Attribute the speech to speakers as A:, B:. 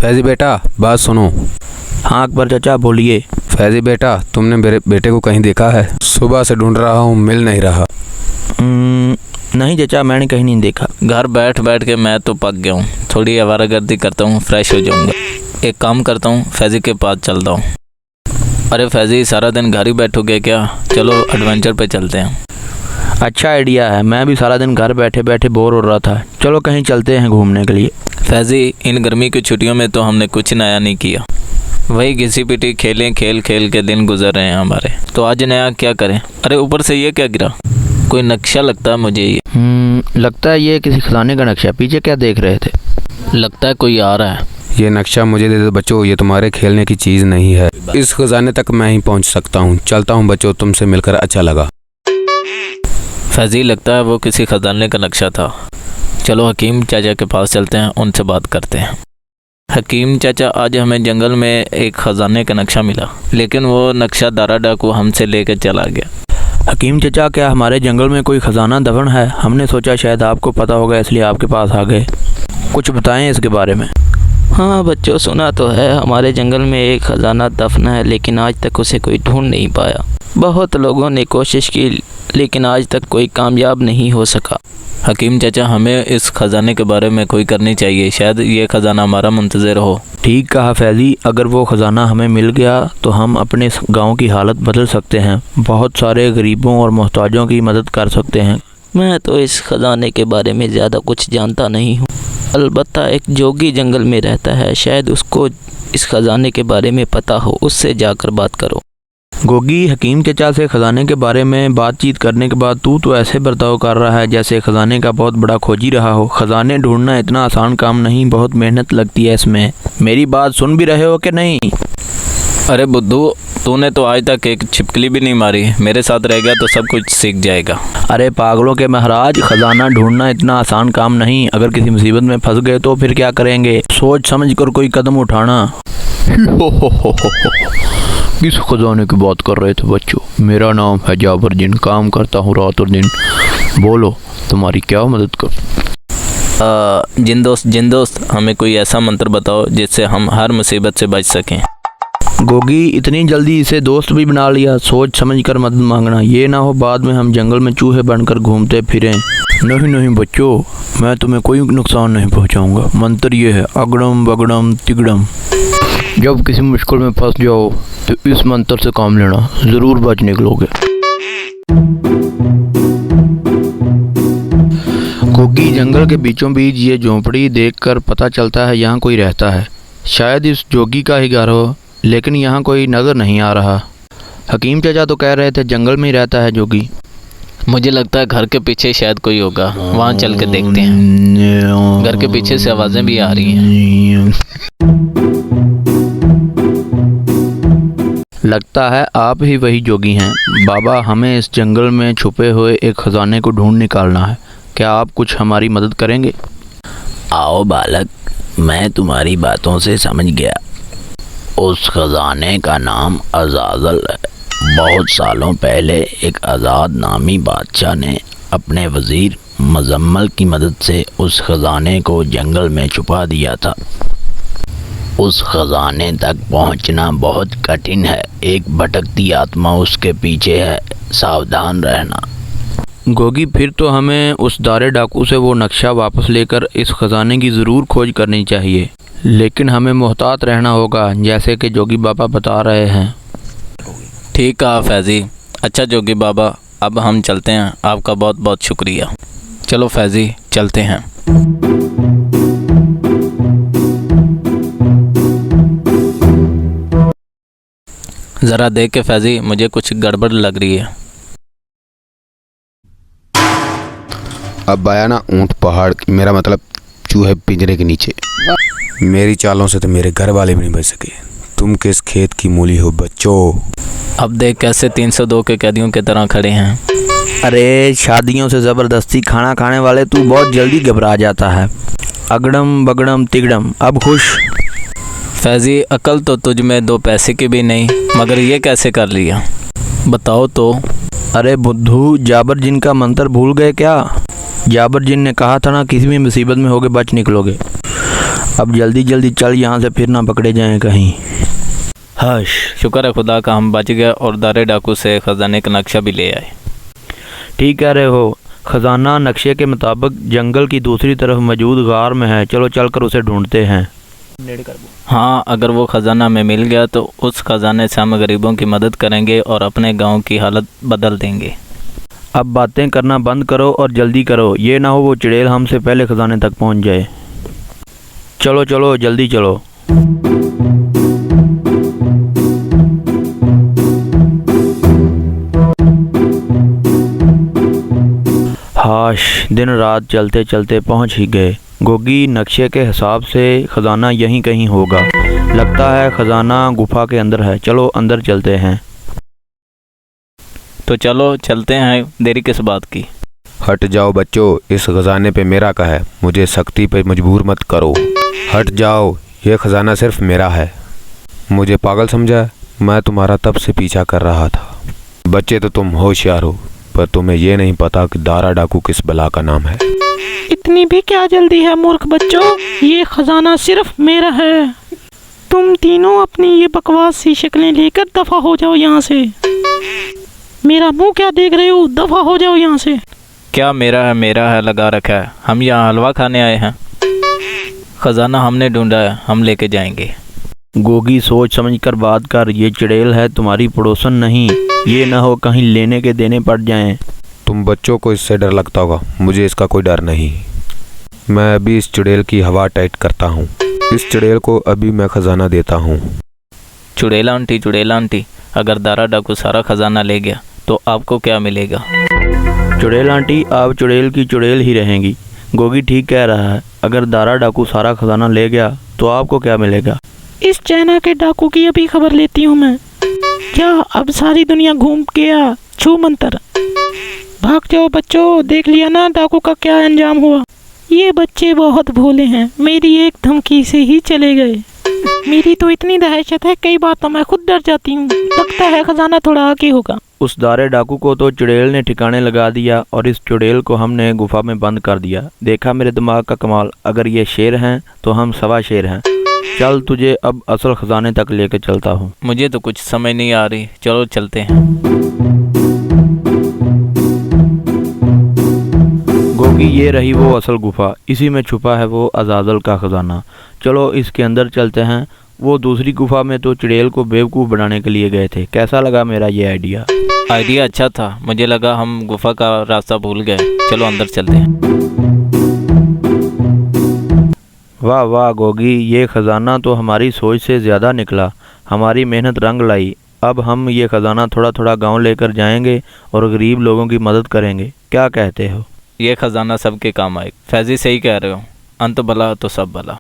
A: फैजी बेटा बात सुनो।
B: हाँ अकबर चाचा बोलिए।
A: फैजी बेटा तुमने मेरे बेटे को कहीं देखा है? सुबह से ढूंढ रहा हूँ, मिल नहीं रहा।
B: नहीं चाचा मैंने कहीं नहीं देखा।
C: घर बैठ बैठ के मैं तो पक गया हूँ, थोड़ी आवारागर्दी करता हूँ, फ्रेश हो जाऊँगा। एक काम करता हूँ, फैजी के पास चलता हूँ। अरे फैजी सारा दिन घर ही बैठोगे क्या? चलो एडवेंचर पे चलते हैं।
B: अच्छा आइडिया है, मैं भी सारा दिन घर बैठे बैठे बोर हो रहा था। चलो कहीं चलते हैं घूमने के लिए।
C: फैजी इन गर्मी की छुट्टियों में तो हमने कुछ नया नहीं किया, वही घिसी पिटी खेलें, खेल खेल के दिन गुजर रहे हैं हमारे। तो आज नया क्या करें? अरे ऊपर से ये क्या गिरा? कोई नक्शा लगता है मुझे ये।
B: लगता है ये किसी खजाने का नक्शा। पीछे क्या देख रहे थे?
C: लगता है कोई आ रहा है।
A: ये नक्शा मुझे दे दो बच्चों, ये तुम्हारे खेलने की चीज़ नहीं है। इस खजाने तक मैं ही पहुंच सकता हूँ। चलता हूँ बच्चों, तुमसे मिलकर अच्छा लगा।
C: फैजी लगता है वो किसी खजाने का नक्शा था। चलो हकीम चाचा के पास चलते हैं, उनसे बात करते हैं। हकीम चाचा आज हमें जंगल में एक खजाने का नक्शा मिला, लेकिन वो नक्शा दारा डाकू हमसे लेकर चला गया।
B: हकीम चाचा क्या हमारे जंगल में कोई खजाना दफन है? हमने सोचा शायद आपको पता होगा इसलिए आपके पास आ गए। कुछ बताएं इसके बारे में।
D: हाँ बच्चों सुना तो है, हमारे जंगल में एक ख़जाना दफन है, लेकिन आज तक उसे कोई ढूंढ नहीं पाया। बहुत लोगों ने कोशिश की लेकिन आज तक कोई कामयाब नहीं हो सका।
C: हकीम चाचा हमें इस खजाने के बारे में कोई करनी चाहिए, शायद ये खजाना हमारा मुंतज़िर हो।
B: ठीक कहा फैजी, अगर वो ख़जाना हमें मिल गया तो हम अपने गांव की हालत बदल सकते हैं, बहुत सारे गरीबों और मोहताजों की मदद कर सकते हैं।
D: मैं तो इस ख़जाने के बारे में ज़्यादा कुछ जानता नहीं हूँ, अलबत्ता एक जोगी जंगल में रहता है, शायद उसको इस ख़जाने के बारे में पता हो, उससे जाकर बात करो।
B: गोगी, हकीम चाचा से ख़जाने के बारे में बातचीत करने के बाद तू तो ऐसे बर्ताव कर रहा है जैसे ख़जाने का बहुत बड़ा खोजी रहा हो। ख़जाने ढूंढना इतना आसान काम नहीं, बहुत मेहनत लगती है इसमें। मेरी बात सुन भी रहे हो कि नहीं?
C: अरे बुद्धू, तूने तो आज तक एक छिपकली भी नहीं मारी। मेरे साथ रह गया तो सब कुछ सीख जाएगा।
B: अरे पागलों के महाराज, खजाना ढूंढना इतना आसान काम नहीं। अगर किसी मुसीबत में फंस गए तो फिर क्या करेंगे? सोच समझ कर कोई कदम उठाना। किस खजाने की बात कर रहे थे बच्चों? मेरा नाम है जाबर जिन, काम करता हूँ रात और दिन। बोलो तुम्हारी क्या मदद कर।
C: जिन दोस्त हमें कोई ऐसा मंत्र बताओ जिससे हम हर मुसीबत से बच सकें।
B: गोगी, इतनी जल्दी इसे दोस्त भी बना लिया? सोच समझ कर मदद मांगना, ये ना हो बाद में हम जंगल में चूहे बनकर घूमते फिरें। नहीं नहीं बच्चों, मैं तुम्हें कोई नुकसान नहीं पहुंचाऊंगा। मंत्र ये है, अगड़म बगड़म तिगड़म। जब किसी मुश्किल में फंस जाओ तो इस मंत्र से काम लेना, ज़रूर बच निकलोगे। गोगी, जंगल के बीचों बीच ये झोंपड़ी देखकर पता चलता है यहाँ कोई रहता है। शायद इस जोगी का ही घर हो, लेकिन यहाँ कोई नज़र नहीं आ रहा। हकीम चाचा तो कह रहे थे जंगल में ही रहता है जोगी।
C: मुझे लगता है घर के पीछे शायद कोई होगा, वहाँ चल के देखते हैं। घर के पीछे से आवाज़ें भी आ रही हैं।
B: लगता है आप ही वही जोगी हैं। बाबा, हमें इस जंगल में छुपे हुए एक खजाने को ढूंढ निकालना है। क्या आप कुछ हमारी मदद करेंगे?
E: आओ बालक, मैं तुम्हारी बातों से समझ गया। उस खजाने का नाम अज़ाज़ल है। बहुत सालों पहले एक आज़ाद नामी बादशाह ने अपने वज़ीर मुज़म्मल की मदद से उस खजाने को जंगल में छुपा दिया था। उस खजाने तक पहुंचना बहुत कठिन है, एक भटकती आत्मा उसके पीछे है, सावधान रहना।
B: गोगी, फिर तो हमें उस दारे डाकू से वो नक्शा वापस लेकर इस खजाने की ज़रूर खोज करनी चाहिए, लेकिन हमें मोहतात रहना होगा जैसे कि जोगी बाबा बता रहे हैं।
C: ठीक कहा फैज़ी। अच्छा जोगी बाबा, अब हम चलते हैं। आपका बहुत बहुत शुक्रिया। चलो फैज़ी चलते हैं। ज़रा देख के फैज़ी, मुझे कुछ गड़बड़ लग रही है।
A: अब आया ना ऊंट पहाड़, मेरा मतलब चूहे पिंजरे के नीचे। मेरी चालों से तो मेरे घर वाले भी नहीं बच सके। तुम किस खेत की मूली हो बच्चों?
C: अब देख कैसे 302 के कैदियों की तरह खड़े हैं।
B: अरे शादियों से ज़बरदस्ती खाना खाने वाले तू बहुत जल्दी घबरा जाता है। अगड़म बगड़म तिगड़म, अब खुश?
C: फैज़ी, अकल तो तुझ में 2 पैसे की भी नहीं, मगर ये कैसे कर लिया बताओ तो।
B: अरे बुद्धू, जाबर जिन का मंत्र भूल गए क्या? जाबर जिन ने कहा था ना, किसी भी मुसीबत में होगे बच निकलोगे। अब जल्दी जल्दी चल यहाँ से, फिर ना पकड़े जाएं कहीं। हश।
C: शुक्र है खुदा का हम बच गए और दारे डाकू से खजाने का नक्शा भी ले आए।
B: ठीक कह रहे हो, खजाना नक्शे के मुताबिक जंगल की दूसरी तरफ मौजूद गार में है। चलो चलकर उसे ढूंढते हैं।
C: हाँ, अगर वो ख़जाना हमें मिल गया तो उस ख़जाने से हम गरीबों की मदद करेंगे और अपने गांव की हालत बदल देंगे।
B: अब बातें करना बंद करो और जल्दी करो, ये ना हो वो चुड़ैल हमसे पहले खजाने तक पहुंच जाए। चलो चलो जल्दी चलो। हाश, दिन रात चलते चलते पहुंच ही गए। गोगी, नक्शे के हिसाब से खजाना यहीं कहीं होगा। लगता है खजाना गुफा के अंदर है। चलो अंदर चलते हैं।
C: तो चलो चलते हैं, देरी किस बात की।
A: हट जाओ बच्चों, इस खजाने पे मेरा का है, मुझे सख्ती पे मजबूर मत करो। हट जाओ, ये खजाना सिर्फ मेरा है। मुझे पागल समझा है? मैं तुम्हारा तब से पीछा कर रहा था। बच्चे तो तुम होशियार हो, पर तुम्हें ये नहीं पता कि दारा डाकू किस बला का नाम है।
F: इतनी भी क्या जल्दी है मूर्ख बच्चों, ये खजाना सिर्फ मेरा है। तुम तीनों अपनी ये बकवास सी शक्लें लेकर दफा हो जाओ यहाँ से। मेरा मुंह क्या देख रहे हो, दफा हो जाओ यहाँ से।
C: क्या मेरा है लगा रखा है? हम यहाँ हलवा खाने आए हैं। खजाना हमने ढूंढा है, हम लेके जाएंगे।
B: गोगी, सोच समझ कर बात कर। ये चुड़ैल है, तुम्हारी पड़ोसन नहीं। ये ना हो कहीं लेने के देने पड़ जाएं।
A: तुम बच्चों को इससे डर लगता होगा, मुझे इसका कोई डर नहीं। मैं अभी इस चुड़ैल की हवा टाइट करता हूँ। इस चुड़ैल को अभी मैं खजाना देता हूँ।
C: चुड़ैल आंटी, अगर दारा डाकू सारा खजाना ले गया तो आपको क्या मिलेगा?
B: चुड़ैल आंटी, आप चुड़ैल की चुड़ैल ही रहेंगी। गोगी ठीक कह रहा है, अगर दारा डाकू सारा खजाना ले गया तो आपको क्या मिलेगा?
F: इस चाइना के डाकू की अभी खबर लेती हूँ मैं। क्या अब सारी दुनिया घूम गया छू मंतर। भाग जाओ बच्चों, देख लिया ना डाकू का क्या अंजाम हुआ। ये बच्चे बहुत भोले हैं, मेरी एक धमकी से ही चले गए। मेरी तो इतनी दहशत है, कई बार तो मैं खुद डर जाती हूँ। लगता है खजाना थोड़ा आगे होगा।
B: उस दारे डाकू को तो चुड़ैल ने ठिकाने लगा दिया और इस चुड़ैल को हमने गुफा में बंद कर दिया। देखा मेरे दिमाग का कमाल, अगर ये शेर हैं तो हम सवा शेर हैं। चल तुझे अब असल खजाने तक लेकर चलता हूँ।
C: मुझे तो कुछ समझ नहीं आ रही, चलो चलते हैं।
B: गोगी, ये रही वो असल गुफा, इसी में छुपा है वो अजाजल का खजाना। चलो इसके अंदर चलते हैं। वो दूसरी गुफा में तो चुड़ैल को बेवकूफ़ बनाने के लिए गए थे। कैसा लगा मेरा ये आइडिया?
C: आइडिया अच्छा था, मुझे लगा हम गुफा का रास्ता भूल गए। चलो अंदर चलते हैं।
B: वाह वाह गोगी, ये ख़जाना तो हमारी सोच से ज़्यादा निकला। हमारी मेहनत रंग लाई। अब हम ये ख़जाना थोड़ा थोड़ा गांव लेकर जाएंगे और गरीब लोगों की मदद करेंगे। क्या कहते हो?
C: ये खजाना सबके काम आए। फैजी सही कह रहे हो, अंत भला तो सब भला।